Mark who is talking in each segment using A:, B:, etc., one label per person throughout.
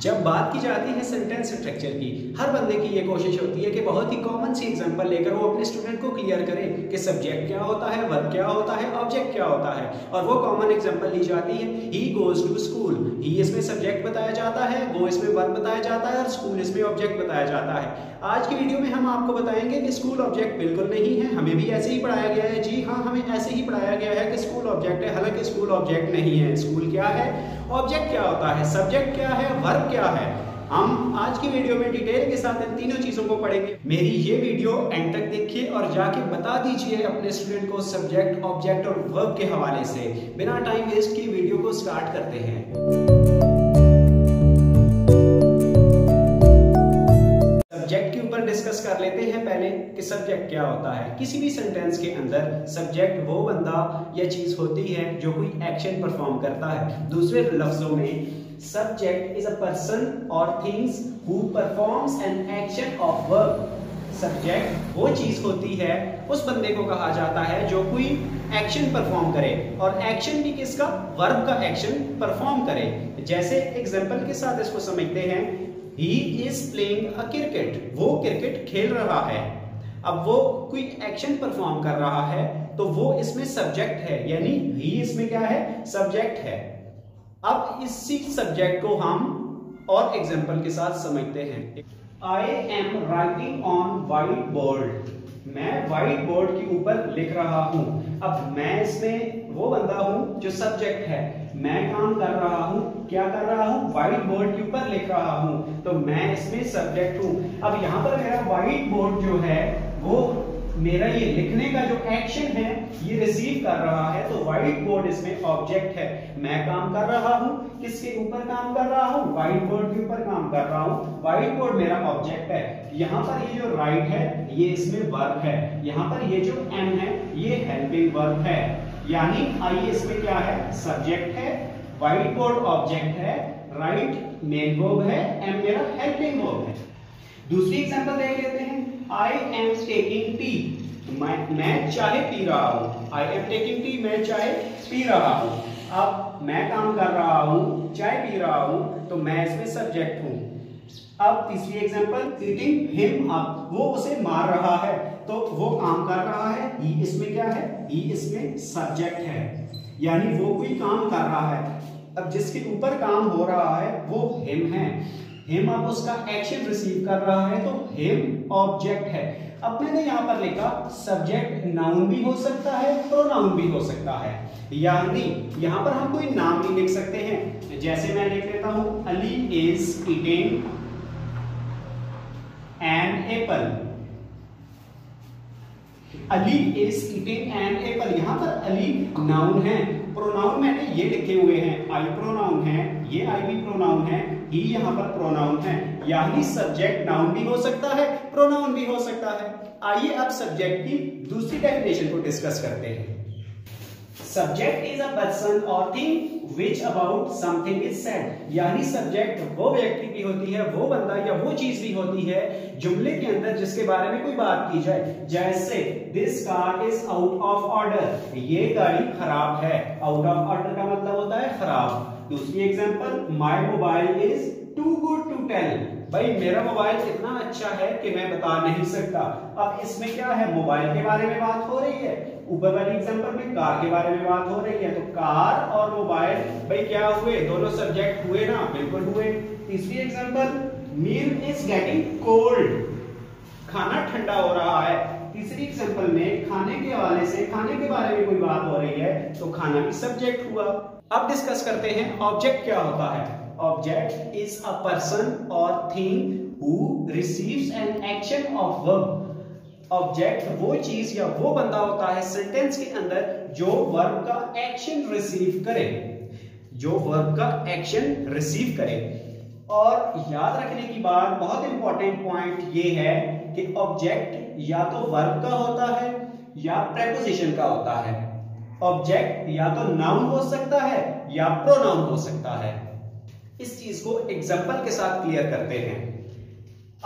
A: जब बात की जाती है सेंटेंस स्ट्रक्चर की, हर बंदे की ये कोशिश होती है कि बहुत ही कॉमन सी एग्जांपल लेकर वो अपने स्टूडेंट को क्लियर करे कि सब्जेक्ट क्या होता है, वर्ब क्या होता है, ऑब्जेक्ट क्या होता है। और वो कॉमन एग्जांपल ली जाती है, ही गोज टू स्कूल। ही इसमें सब्जेक्ट बताया जाता है, गो इसमें वर्ब बताया जाता है और स्कूल इसमें ऑब्जेक्ट बताया जाता है। आज की वीडियो में हम आपको बताएंगे कि स्कूल ऑब्जेक्ट बिल्कुल नहीं है, हमें भी ऐसे ही पढ़ाया गया है। जी हाँ, हमें ऐसे ही पढ़ाया गया है कि स्कूल ऑब्जेक्ट है, हालांकि स्कूल ऑब्जेक्ट नहीं है। स्कूल क्या है, ऑब्जेक्ट क्या होता है, सब्जेक्ट क्या है, वर्ब क्या है, हम आज की वीडियो में डिटेल के साथ इन तीनों चीजों को पढ़ेंगे। मेरी ये वीडियो एंड तक देखिए और जाके बता दीजिए अपने स्टूडेंट को सब्जेक्ट, ऑब्जेक्ट और वर्ब के हवाले से। बिना टाइम वेस्ट की वीडियो को स्टार्ट करते हैं। सब्जेक्ट के ऊपर डिस्कस कर लेते हैं पहले कि सब्जेक्ट क्या होता है। किसी भी सेंटेंस के अंदर सब्जेक्ट वो बंदा या चीज होती है जो कोई एक्शन परफॉर्म करता है। दूसरे लफ्जों में subject is a person or things who performs an action of verb। Subject वो चीज होती है, उस बंदे को कहा जाता है जो कोई एक्शन परफॉर्म करे, और एक्शन भी किसका, वर्ब का एक्शन परफॉर्म करे। जैसे एग्जांपल के साथ इसको समझते हैं, he is playing a cricket। वो क्रिकेट खेल रहा है। अब वो कोई एक्शन परफॉर्म कर रहा है तो वो इसमें सब्जेक्ट है, यानी he इसमें क्या है, सब्जेक्ट है। अब इसी सब्जेक्ट को हम और एग्जांपल के साथ समझते हैं। I am writing on white board। मैं व्हाइट बोर्ड के ऊपर लिख रहा हूं। अब मैं इसमें वो बंदा हूं जो सब्जेक्ट है, मैं काम कर रहा हूं, क्या कर रहा हूं, व्हाइट बोर्ड के ऊपर लिख रहा हूं, तो मैं इसमें सब्जेक्ट हूं। अब यहां पर मेरा व्हाइट बोर्ड जो है वो मेरा ये लिखने का जो एक्शन है ये रिसीव कर रहा है, तो व्हाइट बोर्ड इसमें ऑब्जेक्ट है। मैं काम कर रहा हूं, किसके ऊपर काम कर रहा हूं, व्हाइट बोर्ड के ऊपर काम कर रहा हूं, व्हाइट बोर्ड मेरा ऑब्जेक्ट है। यहां पर ये जो राइट है ये इसमें वर्ब है, यहां पर ये जो एम है ये हेल्पिंग वर्ब है, यानी आई इसमें क्या है, सब्जेक्ट है, व्हाइट बोर्ड ऑब्जेक्ट है, राइट मेन वर्ब है, एम मेरा हेल्पिंग वर्ब है। दूसरी एग्जांपल देख लेते हैं, I am taking tea। मैं चाय पी रहा हूं। I am taking tea, मैं चाय पी रहा हूं। अब मैं काम कर रहा हूं, चाय पी रहा हूं, तो मैं इसमें सब्जेक्ट हूं। अब तीसरी एग्जांपल, beating him up। वो उसे मार रहा है तो वो काम कर रहा है, he इसमें क्या है, he इसमें सब्जेक्ट है, यानी वो कोई काम कर रहा है। अब जिसके ऊपर काम हो रहा है वो him है, हिम अब उसका एक्शन रिसीव कर रहा है तो हिम ऑब्जेक्ट है। अब मैंने यहां पर लिखा सब्जेक्ट नाउन भी हो सकता है, प्रोनाउन भी हो सकता है, यानी यहां पर हम कोई नाम भी लिख सकते हैं। जैसे मैं लिख लेता हूं, Ali is eating an apple. Ali is eating an apple, यहां पर अली नाउन है, प्रोनाउन मैंने ये लिखे हुए हैं, आई प्रोनाउन है, ये आई भी प्रोनाउन है, ही यहां पर प्रोनाउन है, यानी सब्जेक्ट नाउन भी हो सकता है, प्रोनाउन भी हो सकता है। आइए अब सब्जेक्ट की दूसरी डेफिनेशन को डिस्कस करते हैं। सब्जेक्ट इज अ पर्सन और thing which about something is said, यानी सब्जेक्ट वो व्यक्ति भी होती है, वो बंदा या वो चीज भी होती है जुमले के अंदर जिसके बारे में कोई बात की जाए। जैसे this car is out of order, ये गाड़ी खराब है। आउट ऑफ ऑर्डर का मतलब होता है खराब। दूसरी example, my mobile is too good to tell, भाई मेरा मोबाइल इतना अच्छा है कि मैं बता नहीं सकता। अब इसमें क्या है, मोबाइल के बारे में बात हो रही है, ऊपर वाली एग्जांपल में कार के बारे में बात हो रही है, तो कार और मोबाइल भाई क्या हुए, दोनों सब्जेक्ट हुए ना, बिल्कुल हुए। तीसरी example, meal is getting cold, खाना ठंडा हो रहा है। तीसरी एग्जांपल में खाने के हवाले से, खाने के बारे में कोई बात हो रही है तो खाना भी सब्जेक्ट हुआ। अब डिस्कस करते हैं ऑब्जेक्ट क्या होता है। ऑब्जेक्ट इज अ पर्सन और thing who receives an action of verb. Object वो चीज या वो बंदा होता है सेंटेंस के अंदर जो वर्ब का एक्शन रिसीव करे, जो वर्ब का एक्शन रिसीव करे। और याद रखने की बात, बहुत इंपॉर्टेंट पॉइंट ये है कि ऑब्जेक्ट या तो वर्ब का होता है या प्रेपोजिशन का होता है। ऑब्जेक्ट या तो नाउन हो सकता है या प्रोनाउन हो सकता है। इस चीज को एग्जांपल के साथ क्लियर करते हैं।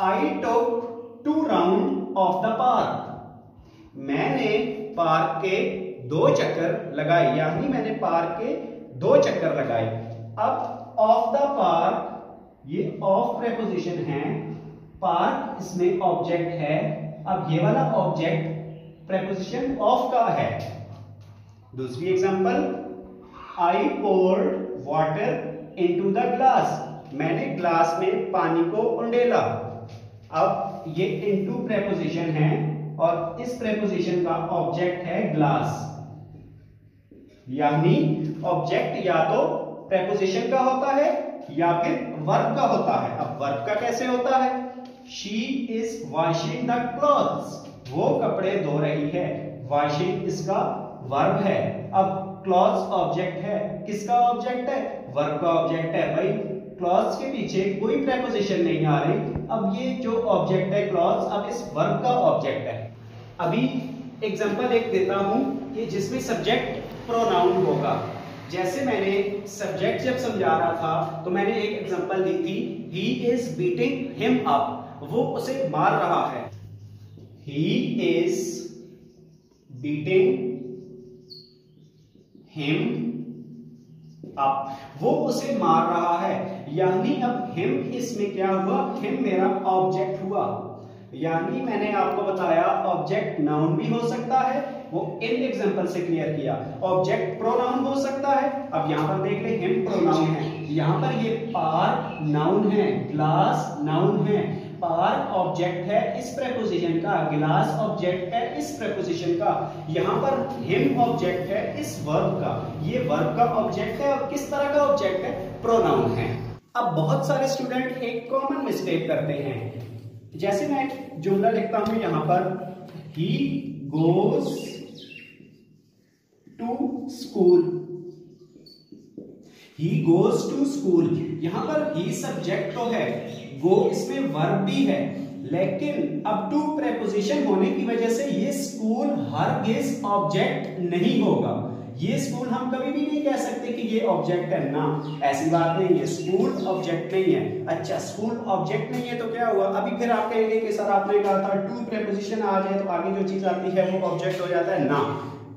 A: आई टुक 2 राउंड ऑफ द पार्क, मैंने पार्क के 2 चक्कर लगाए, यानी मैंने पार्क के 2 चक्कर लगाए। अब ऑफ द पार्क ये ऑफ प्रेपोजिशन है, पार्क इसमें ऑब्जेक्ट है। अब ये वाला ऑब्जेक्ट प्रेपोजिशन ऑफ का है। दूसरी example, I poured water into the glass, मैंने ग्लास में पानी को उंडेला। अब ये इनटू प्रेपोजिशन है और इस प्रेपोजिशन का ऑब्जेक्ट है ग्लास, यानी ऑब्जेक्ट या तो प्रेपोजिशन का होता है या फिर वर्ब का होता है। अब वर्ब का कैसे होता है? She is washing the clothes, वो कपड़े धो रही है। वॉशिंग इसका वर्ब है। अब क्लॉथ्स ऑब्जेक्ट है, किसका ऑब्जेक्ट है? वर्ब का ऑब्जेक्ट है। भाई क्लॉथ्स के पीछे कोई प्रेपोजिशन नहीं आ रही। अब ये जो ऑब्जेक्ट है क्लॉथ्स, अब इस वर्ब का ऑब्जेक्ट है। अभी एग्जांपल एक देता हूं कि जिसमें सब्जेक्ट प्रोनाउन होगा। जैसे मैंने सब्जेक्ट जब समझा रहा था तो मैंने एक एग्जांपल दी थी, he is beating him up, वो उसे मार रहा है। He is beating him up, वो उसे मार रहा है। यानी अब हिम इसमें क्या हुआ? हिम मेरा ऑब्जेक्ट हुआ। यानी मैंने आपको बताया ऑब्जेक्ट नाउन भी हो सकता है, वो इन एग्जांपल से क्लियर किया। ऑब्जेक्ट प्रोनाउन हो सकता है। अब यहां पर देख ले, हिम प्रोनाउन है, यहां पर ये पार नाउन है, ग्लास नाउन है। पार ऑब्जेक्ट है इस प्रेपोजिशन का, ग्लास ऑब्जेक्ट है इस प्रेपोजिशन का, यहां पर हिम ऑब्जेक्ट है इस वर्ब का। ये वर्ब का ऑब्जेक्ट है और किस तरह का ऑब्जेक्ट है? प्रोनाउन है। अब बहुत सारे स्टूडेंट एक कॉमन मिस्टेक करते हैं। जैसे मैं जुमला लिखता हूं यहां पर, he goes to school, he goes to school, यहां पर ही सब्जेक्ट तो है, गो इसमें वर्ब भी है, लेकिन अब टू प्रेपोजिशन होने की वजह से ये स्कूल हरगिज़ ऑब्जेक्ट नहीं होगा। ये स्कूल हम कभी भी नहीं कह सकते कि ये ऑब्जेक्ट है, ना, ऐसी बात नहीं है। स्कूल ऑब्जेक्ट नहीं है। अच्छा, स्कूल ऑब्जेक्ट नहीं है तो क्या हुआ? अभी फिर आप कहेंगे कि सर आपने कहा था टू प्रेपोजिशन आ जाए तो आगे जो चीज आती है वो ऑब्जेक्ट हो जाता है, ना।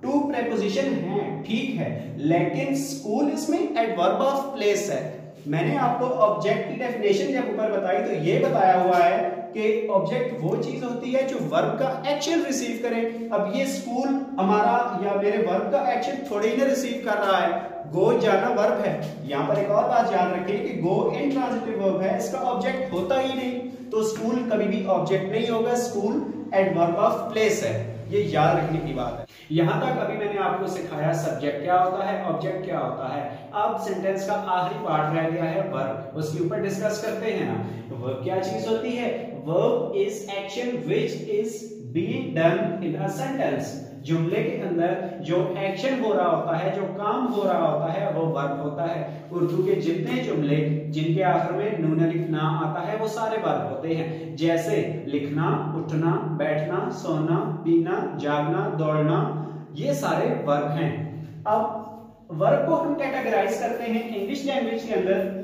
A: टू प्रेपोजिशन है, ठीक है, लेकिन स्कूल इसमें एडवर्ब ऑफ प्लेस है। मैंने आपको ऑब्जेक्ट की डेफिनेशन जब ऊपर बताई तो ये बताया हुआ है कि ऑब्जेक्ट वो चीज होती है जो वर्ब का एक्शन रिसीव करे। अब ये स्कूल हमारा या मेरे वर्ब का एक्शन थोड़ी ना रिसीव कर रहा है, गो जाना वर्ब है। यहां पर एक और बात याद रखें कि गो इंट्रांजिटिव वर्ब है, इसका ऑब्जेक्ट होता ही नहीं, तो स्कूल कभी भी ऑब्जेक्ट नहीं होगा, स्कूल एडवर्ब ऑफ प्लेस है। ये याद रखने की बात है। यहां तक अभी मैंने आपको सिखाया सब्जेक्ट क्या होता है, ऑब्जेक्ट क्या होता है। अब सेंटेंस का आखिरी पार्ट रह गया है वर्ब, उसके ऊपर डिस्कस करते हैं ना। वर्ब क्या चीज होती है? Verb is action which is being done in a sentence. जुमले के अंदर जो एक्शन हो रहा होता है, जो काम हो रहा होता है, वो वर्ब होता है। उर्दू के जितने जुमले जिनके आखिर में नून अलिफ ना आता है वो सारे वर्ब होते हैं। जैसे लिखना, उठना, बैठना, सोना, पीना, जागना, दौड़ना, ये सारे वर्ब हैं। अब वर्ब को हम कैटेगराइज करते हैं इंग्लिश लैंग्वेज के अंदर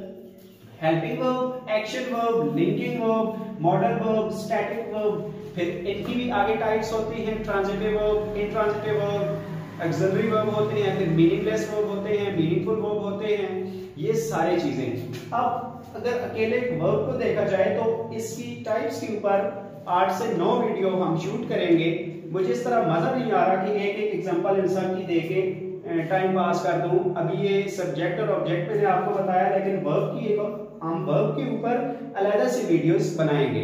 A: helping verb, action verb, linking verb, modal verb, static verb. फिर इनकी भी आगे टाइप्स होती हैं, transitive verb, intransitive verb, auxiliary verb होते हैं, फिर मीनिंगलेस वर्ब होते हैं, मीनिंगफुल वर्ब होते हैं, ये सारी चीजें। अब अगर अकेले वर्ब को देखा जाए तो इसकी टाइप्स के ऊपर 8 से 9 वीडियो हम शूट करेंगे। मुझे इस तरह मजा नहीं आ रहा कि एक एक एग्जांपल इंसान की देके टाइम पास कर दूं। अभी ये सब्जेक्ट और ऑब्जेक्ट मैंने आपको बताया, लेकिन वर्ब की एक हम वर्ब के ऊपर अलग से वीडियोस बनाएंगे।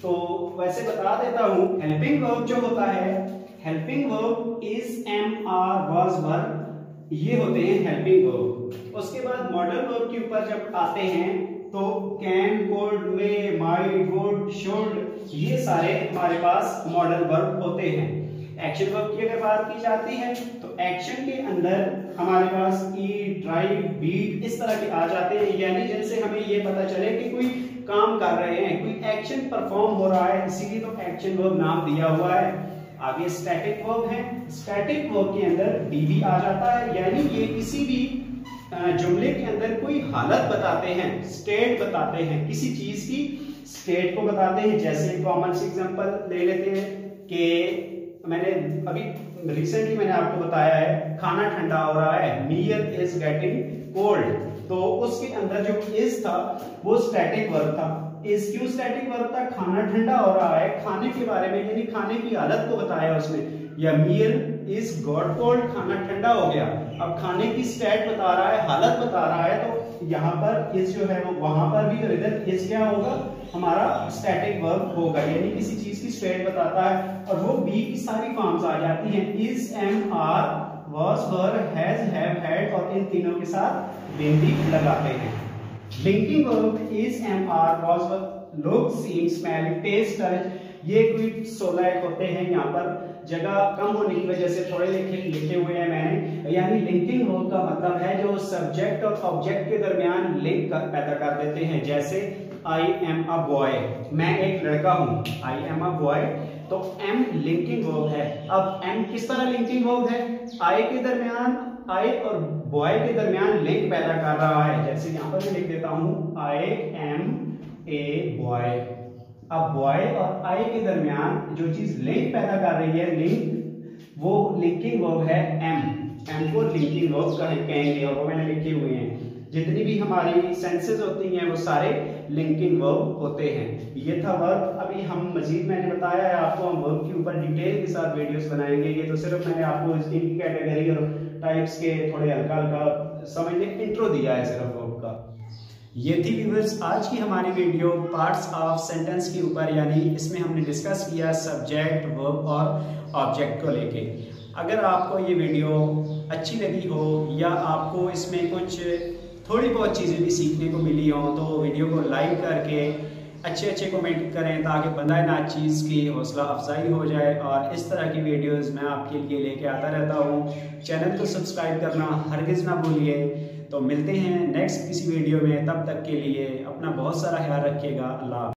A: तो वैसे बता देता हूं, हेल्पिंग वर्ब जो होता है, helping verb is am are was verb, ये होते हैं हेल्पिंग वर्ब। उसके बाद मॉडल वर्ब के ऊपर जब आते हैं तो can, could, may, might, would, should, ये सारे हमारे पास मॉडल वर्ब होते हैं। एक्शन वर्ब की अगर बात की जाती है तो एक्शन के अंदर हमारे पास ईट, ड्राइव, बीट इस तरह के आ जाते हैं, यानी जिनसे हमें ये पता चले कि कोई काम कर रहे हैं, कोई एक्शन परफॉर्म हो रहा है, इसीलिए तो एक्शन वर्ब नाम दिया हुआ है। आगे स्टैटिक वर्ब है, स्टैटिक वर्ब के अंदर बी भी आ जाता है, यानी ये किसी भी जुमले के अंदर कोई हालत बताते हैं, स्टेट बताते हैं, किसी चीज की स्टेट को बताते हैं। जैसे कॉमन से एग्जांपल ले लेते हैं कि मैंने अभी रिसेंटली मैंने आपको बताया है खाना ठंडा हो रहा है, मील इज गेटिंग कोल्ड। तो उसके अंदर जो इज था वो स्टैटिक वर्ब था। इज क्यों स्टैटिक वर्ब था? खाना ठंडा हो रहा है, खाने के बारे में यानी खाने की हालत को बताया उसने, या मील इज गॉट कोल्ड, खाना ठंडा हो गया। अब खाने की स्टेट बता रहा है, हालत बता रहा है, तो यहाँ पर इज जो है वो वहां पर भी तो इधर इज क्या होगा, हमारा स्टैटिक वर्ब होगा, यानी किसी चीज की स्टेट बताता है। और वो बी की सारी फॉर्म्स आ जाती हैं, is, am, are, was, were, has, have, had, और इन तीनों के साथ बीन भी लगाते हैं। Linking verb is, am, are, was, were, look, seem, smell, taste, touch, ये कोई 16 एक होते हैं। यहाँ पर जगह कम होने की वजह से थोड़े लिखे हुए हैं मैंने। यानी लिंकिंग वर्ब का मतलब है जो सब्जेक्ट और ऑब्जेक्ट के दरमियान लिंक पैदा कर देते हैं। जैसे आई एम अ बॉय, मैं एक लड़का हूं, आई एम अ बॉय, तो एम लिंकिंग वर्ब है। अब एम किस तरह लिंकिंग वर्ब है? आई के दरमियान, आई और बॉय के दरमियान लिंक पैदा कर रहा है। जैसे यहां पर मैं लिख देता हूं आई एम ए बॉय। अब बॉय और आई के दरमियान जो चीज लिंक पैदा कर रही है, लिंक, वो लिंकिंग वर्ब है एम। एम को लिंकिंग वर्ब कहेंगे और वो मैंने लिखे हुए हैं। जितनी भी हमारी सेंसेस होती हैं वो सारे लिंकिंग वर्ब होते हैं। ये था वर्ब। अभी हम मजीद, मैंने बताया है आपको, हम वर्ब के ऊपर डिटेल के साथ वीडियोस बनाएंगे। ये तो सिर्फ मैंने आपको इसकी कैटेगरी और टाइप्स के थोड़े हल्का हल्का समझने इंट्रो दिया है सिर्फ वर्ब का। ये थी व्यूअर्स आज की हमारी वीडियो पार्ट्स ऑफ सेंटेंस के ऊपर, यानी इसमें हमने डिस्कस किया सब्जेक्ट, वर्ब और ऑब्जेक्ट को लेके। अगर आपको ये वीडियो अच्छी लगी हो या आपको इसमें कुछ थोड़ी बहुत चीज़ें भी सीखने को मिली हो तो वीडियो को लाइक करके अच्छे अच्छे कमेंट करें ताकि बंदा ना चीज़ की हौसला अफजाई हो जाए। और इस तरह की वीडियोस मैं आपके लिए लेके आता रहता हूँ। चैनल को सब्सक्राइब करना हरगिज़ ना भूलिए। तो मिलते हैं नेक्स्ट किसी वीडियो में, तब तक के लिए अपना बहुत सारा ख्याल रखिएगा। अल्लाह।